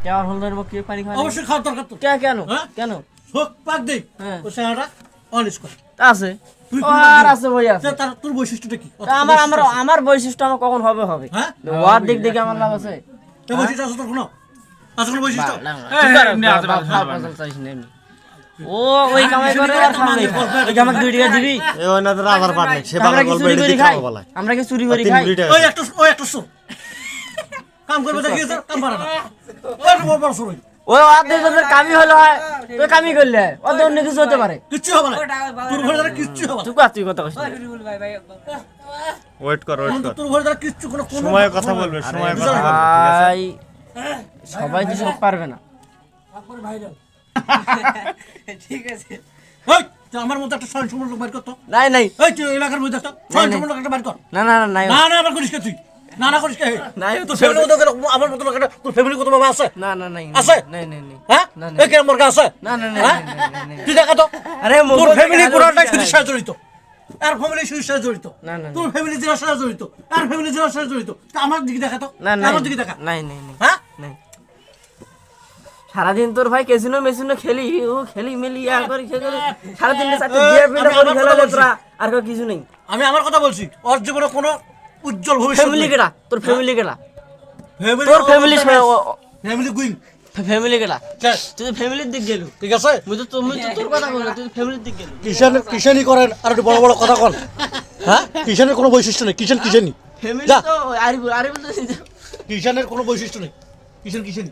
কেমন হলদের মুখ কি পানি খাওয়া অবশ্যই খাওয়ার দরকার তো। কেন হ্যাঁ? কেন চোখ পাক দেই হ্যাঁ। ও চেহারাটা অনিস করে। আছে তুই ও কোন আর দিকে? আছে ভাই আছে তার তোর বৈশিষ্ট্যটা কি? তা আমার বৈশিষ্ট্য আমার কখন হবে হ্যাঁ? ওয়ার দিক দেখে আমার লাভ আছে তোর বৈশিষ্ট্য আছে তোর কোনো? আছে কোনো বৈশিষ্ট্য? ও ওই কামাই করে আর খাবে ওই কামাই 2 টাকা দিবি এই ওই না তো রাজার পাট নেই সে আমরা বাবার কি গল্প চুরি এডি করি দিতে খাই বলা আমরা কি চুরি করি 3 খাই মিনিট ওই একটা সো কাম করবে দেখি স্যার কাম পারে না। ওই বড় বড় সরই ওই আদে তোদের কামি হলো হয় তুই কামি করলে ওদের অন্য কিছু হতে পারে কিচ্ছু হবে না। তোর ঘরে দ্বারা কিচ্ছু হবে না। তুই কথা কইছিস ওয়েট কর তোর ঘরে দ্বারা কিচ্ছু কোনো সময় কথা বলবে সময় কথা বলবে ঠিক আছে ভাই সবাই তো সব পারবে না ওই তুই আমার মতো একটা স্বয়ং সম্পূর্ণ লোক বাইর কর তো। নাই নাই এই তুই এলাকার মধ্যে একটা স্বয়ং সম্পূর্ণ লোক একটা বাইর কর। না না না নাই না না আবার করিস কে তুই? না না করিস কে? নাই তোর ফ্যামিলি মতো আমার মতো লোক একটা তোর ফ্যামিলি কত বাবা আছে? না না নাই আছে? নাই নাই নাই হ্যাঁ? না, না। এই কেন মুরগা আছে? না না না হ্যাঁ? তুই দেখা তো আরে তোর ফ্যামিলি পুরোটাই সুদের সাথে জড়িত। আর ফ্যামিলি সুদের সাথে জড়িত। না, না, তোর ফ্যামিলি জেলার সাথে জড়িত। আর ফ্যামিলি জেলার সাথে জড়িত। তা আমার দিকে দেখা তো। না না আমার দিকে দেখা। নাই নাই নাই হ্যাঁ? নাই সারাদিন তোর ভাই ক্যাসিনো মেসিনো খেলি ও খেলি মেলি আর করে খেলে সারাদিন চারটে বিয়ার পিটা করে খেলা তোরা আর কিছু নেই আমি আমার কথা বলছি ওর জীবনে কোনো উজ্জ্বল ভবিষ্যৎ ফ্যামিলি কেডা তোর ফ্যামিলি কেডা ফ্যামিলি তোর ফ্যামিলি ফ্যামিলি গুইং ফ্যামিলি কেডা শেষ। তুই ফ্যামিলির দিক গেলু ঠিক আছে তুমি তো তোর কথা বললা তুই ফ্যামিলির দিক গেলু কিষানি করেন আর একটু বড় বড় কথা কন হ্যাঁ কিষানের কোনো বৈশিষ্ট্য নেই কিষানি ফ্যামিলি যা। তো আরিবুল তো কিষানের কোনো বৈশিষ্ট্য নেই কিষানি